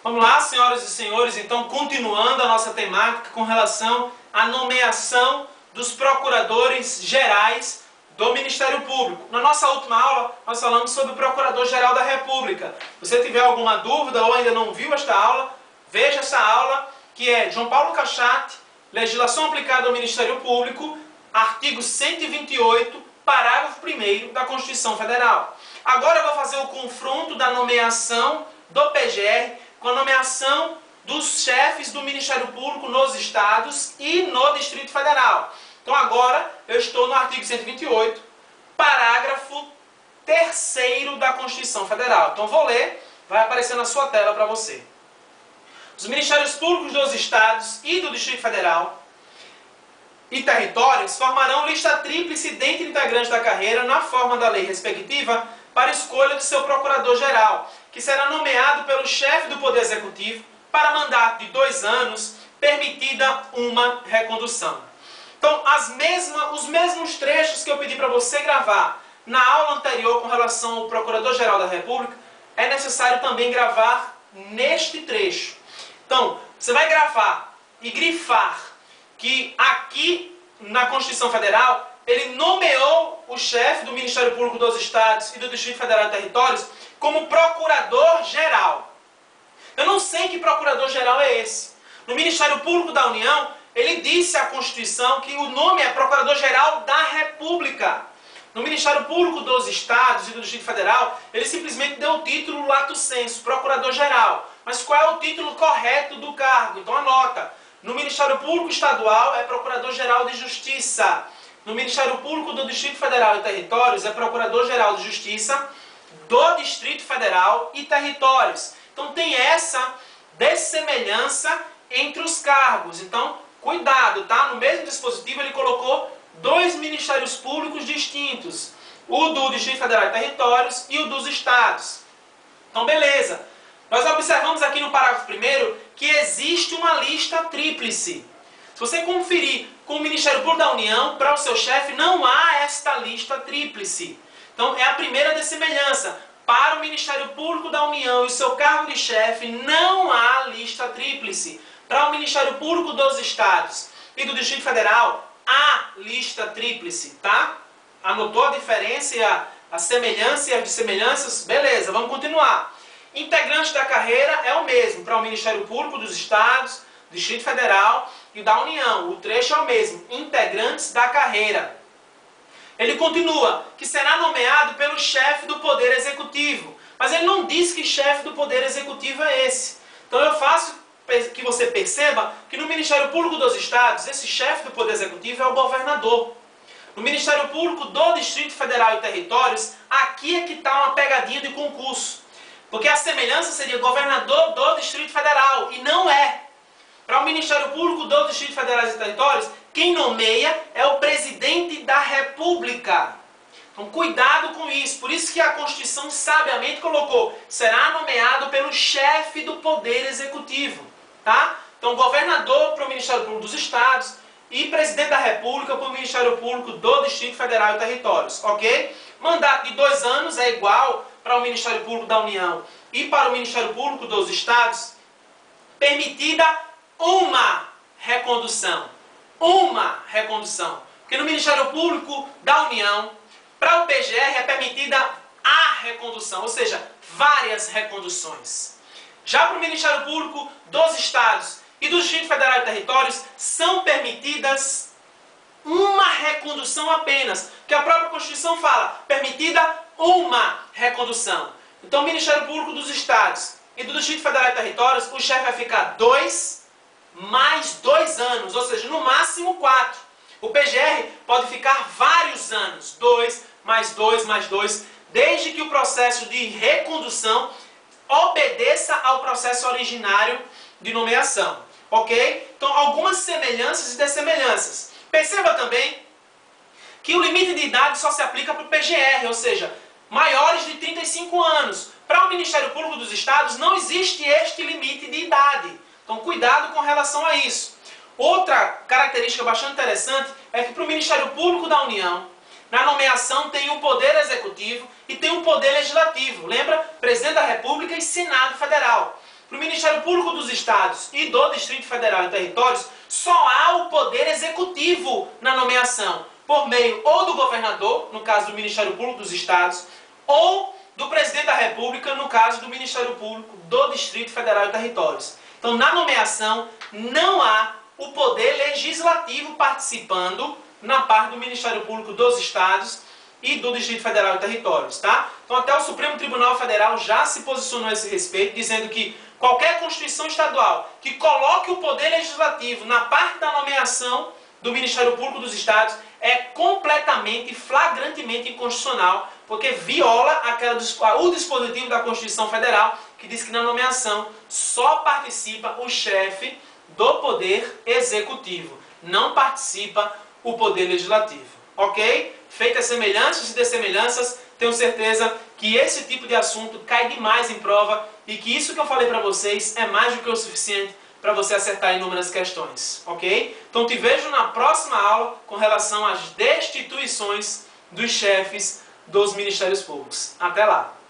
Vamos lá, senhoras e senhores, então continuando a nossa temática com relação à nomeação dos procuradores gerais do Ministério Público. Na nossa última aula, nós falamos sobre o Procurador-Geral da República. Se você tiver alguma dúvida ou ainda não viu esta aula, veja essa aula, que é João Paulo Cachate, Legislação aplicada ao Ministério Público, artigo 128, parágrafo 1º da Constituição Federal. Agora eu vou fazer o confronto da nomeação do PGR com a nomeação dos chefes do Ministério Público nos estados e no Distrito Federal. Então agora eu estou no artigo 128, parágrafo 3º da Constituição Federal. Então vou ler, vai aparecer na sua tela para você. Os Ministérios Públicos dos estados e do Distrito Federal e territórios formarão lista tríplice dentre integrantes da carreira na forma da lei respectiva para escolha do seu procurador-geral, que será nomeado pelo chefe do Poder Executivo para mandato de 2 anos, permitida uma recondução. Então, os mesmos trechos que eu pedi para você gravar na aula anterior com relação ao Procurador-Geral da República, é necessário também gravar neste trecho. Então, você vai gravar e grifar que aqui na Constituição Federal ele nomeou o chefe do Ministério Público dos Estados e do Distrito Federal e Territórios como Procurador-Geral. Eu não sei que Procurador-Geral é esse. No Ministério Público da União, ele disse à Constituição que o nome é Procurador-Geral da República. No Ministério Público dos Estados e do Distrito Federal, ele simplesmente deu o título lato sensu, Procurador-Geral. Mas qual é o título correto do cargo? Então anota. No Ministério Público Estadual é Procurador-Geral de Justiça. No Ministério Público do Distrito Federal e Territórios é Procurador-Geral de Justiça do Distrito Federal e Territórios. Então tem essa dessemelhança entre os cargos. Então, cuidado, tá? No mesmo dispositivo ele colocou 2 Ministérios Públicos distintos. O do Distrito Federal e Territórios e o dos Estados. Então, beleza. Nós observamos aqui no parágrafo 1º que existe uma lista tríplice. Se você conferir com o Ministério Público da União, para o seu chefe, não há esta lista tríplice. Então, é a primeira dessemelhança. Para o Ministério Público da União e o seu cargo de chefe, não há lista tríplice. Para o Ministério Público dos Estados e do Distrito Federal, há lista tríplice, tá? Anotou a diferença e a semelhança e as dissemelhanças? Beleza, vamos continuar. Integrante da carreira é o mesmo para o Ministério Público dos Estados, Distrito Federal e da União. O trecho é o mesmo, integrantes da carreira. Ele continua, que será nomeado pelo chefe do Poder Executivo. Mas ele não diz que chefe do Poder Executivo é esse. Então eu faço que você perceba que no Ministério Público dos Estados, esse chefe do Poder Executivo é o governador. No Ministério Público do Distrito Federal e Territórios, aqui é que está uma pegadinha de concurso. Porque a semelhança seria governador do Distrito Federal, e não é. Para o Ministério Público do Distrito Federal e Territórios, quem nomeia é o presidente da República. Então, cuidado com isso. Por isso que a Constituição sabiamente colocou, será nomeado pelo chefe do Poder Executivo. Tá? Então, governador para o Ministério Público dos Estados e presidente da República para o Ministério Público do Distrito Federal e Territórios. Ok? Mandato de 2 anos é igual para o Ministério Público da União e para o Ministério Público dos Estados, permitida uma recondução. Uma recondução. Porque no Ministério Público da União, para o PGR é permitida a recondução, ou seja, várias reconduções. Já para o Ministério Público dos Estados e do Distrito Federal e Territórios, são permitidas uma recondução apenas. Que a própria Constituição fala, permitida uma recondução. Então, o Ministério Público dos Estados e do Distrito Federal e Territórios, o chefe vai ficar 2 mais 2 anos, ou seja, no máximo 4. O PGR pode ficar vários anos, 2 mais 2 mais 2, desde que o processo de recondução obedeça ao processo originário de nomeação. Ok? Então, algumas semelhanças e dessemelhanças. Perceba também que o limite de idade só se aplica para o PGR, ou seja, maiores de 35 anos. Para o Ministério Público dos Estados não existe este limite de idade. Então cuidado com relação a isso. Outra característica bastante interessante é que para o Ministério Público da União, na nomeação tem um Poder Executivo e tem um Poder Legislativo. Lembra? Presidente da República e Senado Federal. Para o Ministério Público dos Estados e do Distrito Federal e Territórios, só há o poder executivo na nomeação, por meio ou do governador, no caso do Ministério Público dos Estados, ou do Presidente da República, no caso do Ministério Público do Distrito Federal e Territórios. Então, na nomeação, não há o poder legislativo participando na parte do Ministério Público dos Estados e do Distrito Federal e Territórios, tá? Então, até o Supremo Tribunal Federal já se posicionou a esse respeito, dizendo que qualquer Constituição estadual que coloque o poder legislativo na parte da nomeação do Ministério Público dos Estados é completamente, flagrantemente inconstitucional, porque viola o dispositivo da Constituição Federal, que diz que na nomeação só participa o chefe do Poder Executivo, não participa o Poder Legislativo. Ok? Feitas semelhanças e dessemelhanças, tenho certeza que esse tipo de assunto cai demais em prova e que isso que eu falei para vocês é mais do que o suficiente para você acertar inúmeras questões, ok? Então te vejo na próxima aula com relação às destituições dos chefes dos Ministérios Públicos. Até lá!